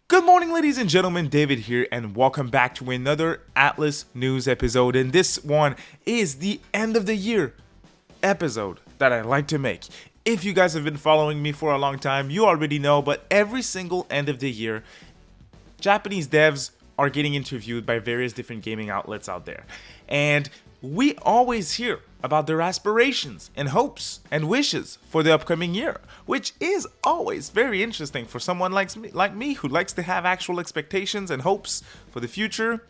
Good morning, ladies and gentlemen, David here, and welcome back to another Atlus News episode. And this one is the end of the year episode that I like to make. If you guys have been following me for a long time, you already know, but every single end of the year, Japanese devs are getting interviewed by various different gaming outlets out there. And we always hear about their aspirations and hopes and wishes for the upcoming year, which is always very interesting for someone like me who likes to have actual expectations and hopes for the future.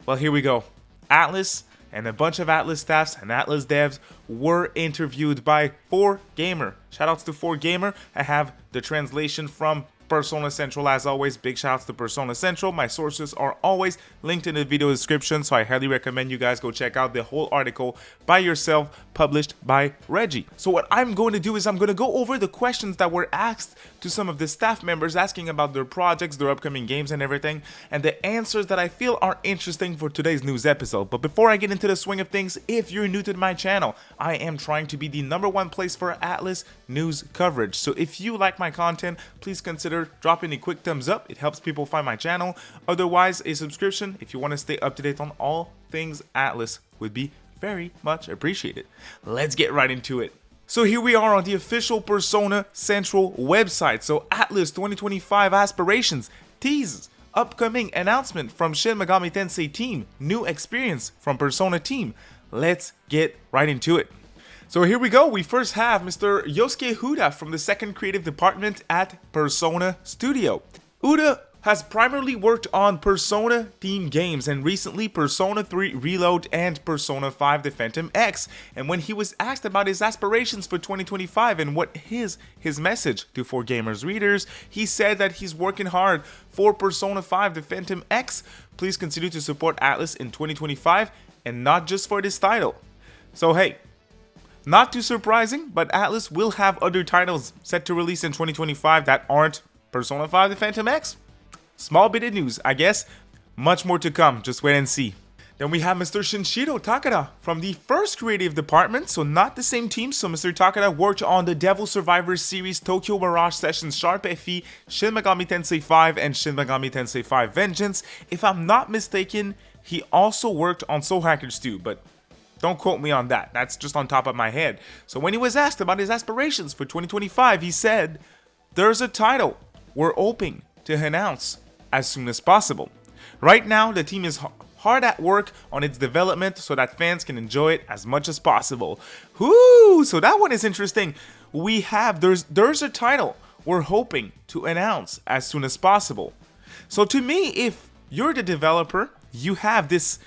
Well, here we go. Atlus and a bunch of Atlus staffs and Atlus devs were interviewed by 4Gamer. Shoutouts to 4Gamer. I have the translation from Persona Central as always. Big shoutouts to Persona Central. My sources are always linked in the video description, so I highly recommend you guys go check out the whole article by yourself, published by Reggie. So what I'm going to do is I'm going to go over the questions that were asked to some of the staff members asking about their projects, their upcoming games and everything, and the answers that I feel are interesting for today's news episode. But before I get into the swing of things, if you're new to my channel, I am trying to be the #1 place for Atlus news coverage. So if you like my content, please consider dropping a quick thumbs up. It helps people find my channel. Otherwise, a subscription if you want to stay up to date on all things Atlus would be very much appreciated. Let's get right into it. So here we are on the official Persona Central website. So Atlus 2025 aspirations, teases, upcoming announcement from Shin Megami Tensei team, new experience from Persona team. Let's get right into it. So here we go. We first have Mr. Yosuke Uda from the second creative department at Persona Studio. Uda has primarily worked on Persona themed games and recently Persona 3 Reload and Persona 5 The Phantom X. And when he was asked about his aspirations for 2025 and what his message to 4Gamers readers, he said that he's working hard for Persona 5 The Phantom X. Please consider to support Atlus in 2025 and not just for this title. So hey, not too surprising, but Atlus will have other titles set to release in 2025 that aren't Persona 5 The Phantom X. Small bit of news, I guess. Much more to come, just wait and see. Then we have Mr. Shinshiro Takada from the first creative department, so not the same team. So Mr. Takada worked on the Devil Survivor series, Tokyo Mirage Sessions, Sharp FE, Shin Megami Tensei 5, and Shin Megami Tensei 5 Vengeance. If I'm not mistaken, he also worked on Soul Hackers 2, but don't quote me on that. That's just on top of my head. So when he was asked about his aspirations for 2025, he said, "There's a title we're hoping to announce as soon as possible. Right now, the team is hard at work on its development so that fans can enjoy it as much as possible." Whoo! So that one is interesting. We have there's a title we're hoping to announce as soon as possible. So to me, if you're the developer, you have this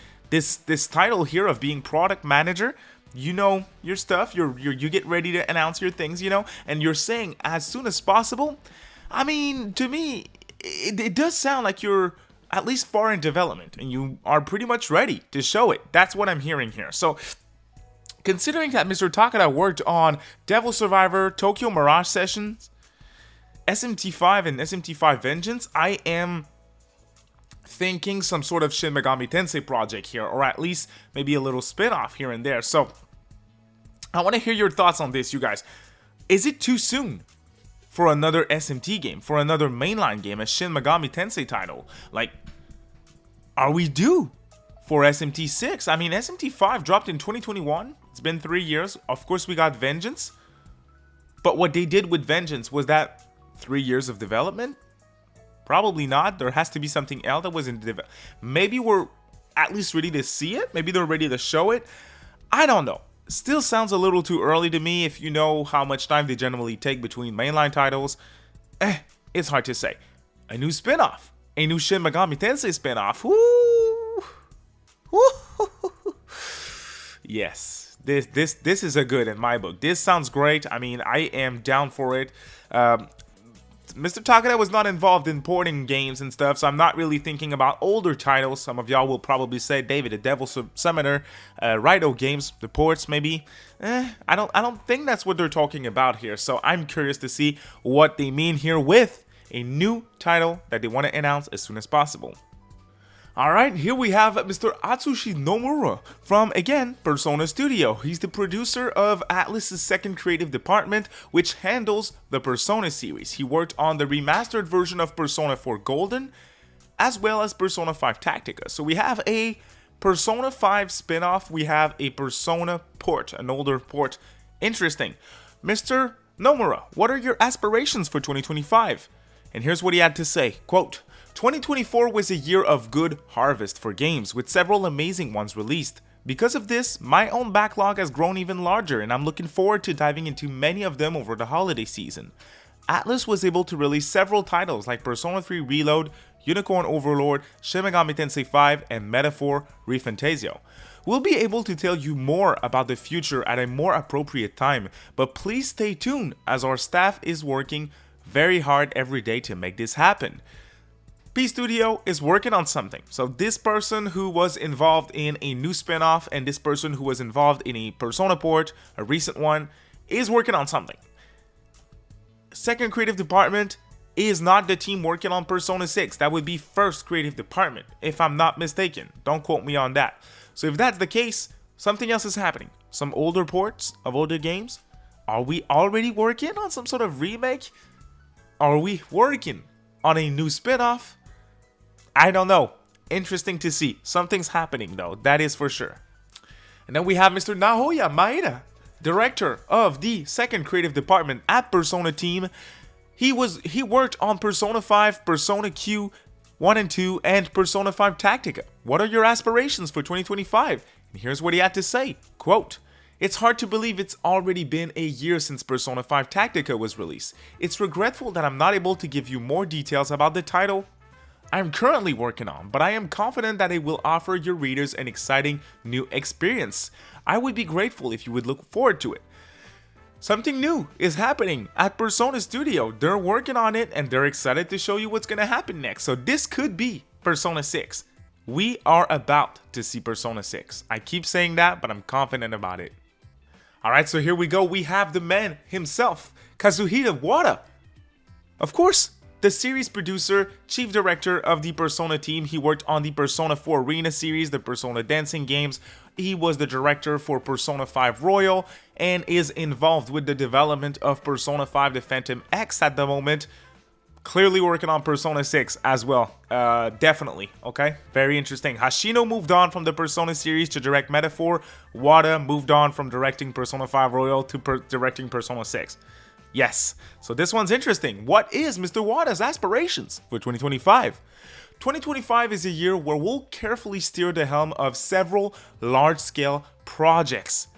title here of being product manager. You know your stuff. You get ready to announce your things, you know, and you're saying as soon as possible. I mean, to me, it does sound like you're at least far in development and you are pretty much ready to show it. That's what I'm hearing here. So considering that Mr. Takada worked on Devil Survivor, Tokyo Mirage Sessions, SMT5 and SMT5 Vengeance, I am thinking some sort of Shin Megami Tensei project here, or at least maybe a little spin-off here and there. So I want to hear your thoughts on this, you guys. Is it too soon for another SMT game, for another mainline game, a Shin Megami Tensei title? Like, are we due for SMT 6? I mean, SMT 5 dropped in 2021. It's been 3 years. Of course, we got Vengeance. But what they did with Vengeance, was that 3 years of development? Probably not. There has to be something else that was in development. Maybe we're at least ready to see it. Maybe they're ready to show it. I don't know. Still sounds a little too early to me if you know how much time they generally take between mainline titles. It's hard to say. A new spin-off. A new Shin Megami Tensei spin-off. Woo! Woo! Yes. This is a good in my book. This sounds great. I mean, I am down for it. Mr. Takada was not involved in porting games and stuff, so I'm not really thinking about older titles. Some of y'all will probably say, David, the Devil Summoner, Raito games, the ports maybe. I don't think that's what they're talking about here, so I'm curious to see what they mean here with a new title that they want to announce as soon as possible. Alright, here we have Mr. Atsushi Nomura from, again, Persona Studio. He's the producer of Atlus' second creative department, which handles the Persona series. He worked on the remastered version of Persona 4 Golden, as well as Persona 5 Tactica. So we have a Persona 5 spin-off, we have a Persona port, an older port. Interesting. Mr. Nomura, what are your aspirations for 2025? And here's what he had to say, quote, 2024 was a year of good harvest for games, with several amazing ones released. Because of this, my own backlog has grown even larger, and I'm looking forward to diving into many of them over the holiday season. Atlus was able to release several titles like Persona 3 Reload, Unicorn Overlord, Shin Megami Tensei 5, and Metaphor ReFantazio. We'll be able to tell you more about the future at a more appropriate time, but please stay tuned as our staff is working very hard every day to make this happen. P Studio is working on something. So this person who was involved in a new spin-off and this person who was involved in a Persona port, a recent one, is working on something. Second creative department is not the team working on Persona 6. That would be first creative department, if I'm not mistaken. Don't quote me on that. So if that's the case, something else is happening. Some older ports of older games. Are we already working on some sort of remake? Are we working on a new spin-off? I don't know. Interesting to see. Something's happening though, that is for sure. And then we have Mr. Naoya Maeda, director of the second creative department at Persona team. He worked on Persona 5, Persona Q 1 and 2, and Persona 5 Tactica. What are your aspirations for 2025? And here's what he had to say, quote, it's hard to believe it's already been a year since Persona 5 Tactica was released. It's regretful that I'm not able to give you more details about the title I'm currently working on, but I am confident that it will offer your readers an exciting new experience. I would be grateful if you would look forward to it. Something new is happening at Persona Studio. They're working on it and they're excited to show you what's going to happen next. So this could be Persona 6. We are about to see Persona 6. I keep saying that, but I'm confident about it. Alright, so here we go. We have the man himself, Kazuhide Wada. Of course, the series producer, chief director of the Persona team. He worked on the Persona 4 Arena series, the Persona dancing games. He was the director for Persona 5 Royal and is involved with the development of Persona 5 The Phantom X at the moment. Clearly working on Persona 6 as well. Definitely, okay? Very interesting. Hashino moved on from the Persona series to direct Metaphor. Wada moved on from directing Persona 5 Royal to directing Persona 6. Yes, so this one's interesting. What is Mr. Wada's aspirations for 2025? 2025 is a year where we'll carefully steer the helm of several large-scale projects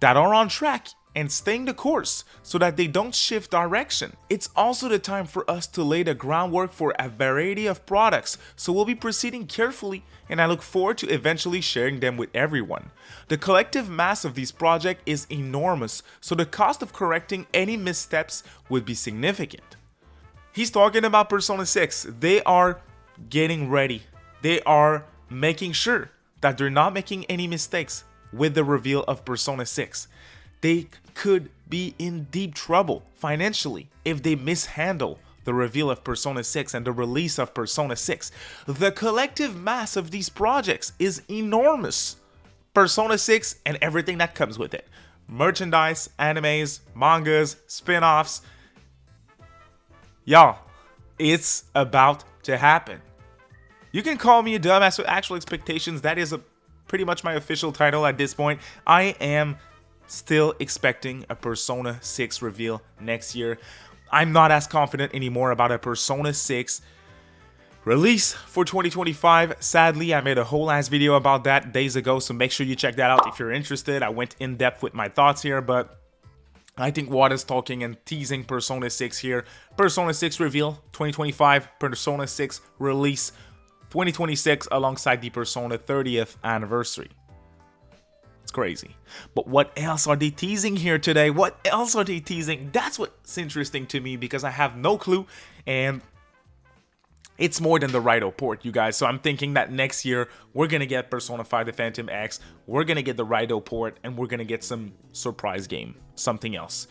that are on track and staying the course so that they don't shift direction. It's also the time for us to lay the groundwork for a variety of products, so we'll be proceeding carefully and I look forward to eventually sharing them with everyone. The collective mass of these projects is enormous, so the cost of correcting any missteps would be significant. He's talking about Persona 6. They are getting ready. They are making sure that they're not making any mistakes with the reveal of Persona 6. They could be in deep trouble financially if they mishandle the reveal of Persona 6 and the release of Persona 6. The collective mass of these projects is enormous. Persona 6 and everything that comes with it. Merchandise, animes, mangas, spin-offs. Y'all, it's about to happen. You can call me a dumbass with actual expectations. That is pretty much my official title at this point. I am still expecting a Persona 6 reveal next year. I'm not as confident anymore about a Persona 6 release for 2025. Sadly, I made a whole ass video about that days ago, so make sure you check that out if you're interested. I went in depth with my thoughts here, but I think Wada's talking and teasing Persona 6 here. Persona 6 reveal 2025, Persona 6 release 2026 alongside the Persona 30th anniversary. It's crazy. But what else are they teasing here today? What else are they teasing? That's what's interesting to me because I have no clue, and it's more than the Raito port, you guys. So I'm thinking that next year we're gonna get Persona 5 The Phantom X, we're gonna get the Raito port, and we're gonna get some surprise game, something else.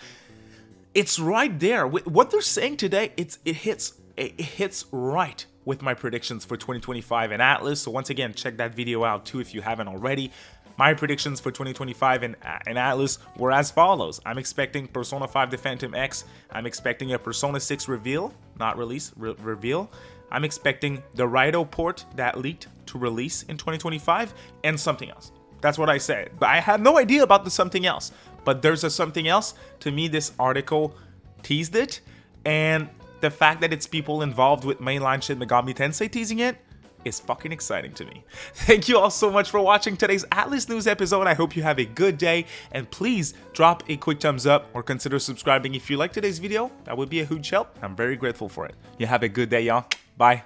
It's right there. What they're saying today, it hits right with my predictions for 2025 in Atlus. So once again, check that video out too if you haven't already. My predictions for 2025 in Atlus were as follows. I'm expecting Persona 5 The Phantom X. I'm expecting a Persona 6 reveal, not release, reveal. I'm expecting the Raito port that leaked to release in 2025 and something else. That's what I said. But I had no idea about the something else. But there's a something else. To me, this article teased it. And the fact that it's people involved with mainline Shin Megami Tensei teasing it is fucking exciting to me. Thank you all so much for watching today's Atlus News episode. I hope you have a good day. And please drop a quick thumbs up or consider subscribing if you liked today's video. That would be a huge help. I'm very grateful for it. You have a good day, y'all. Bye.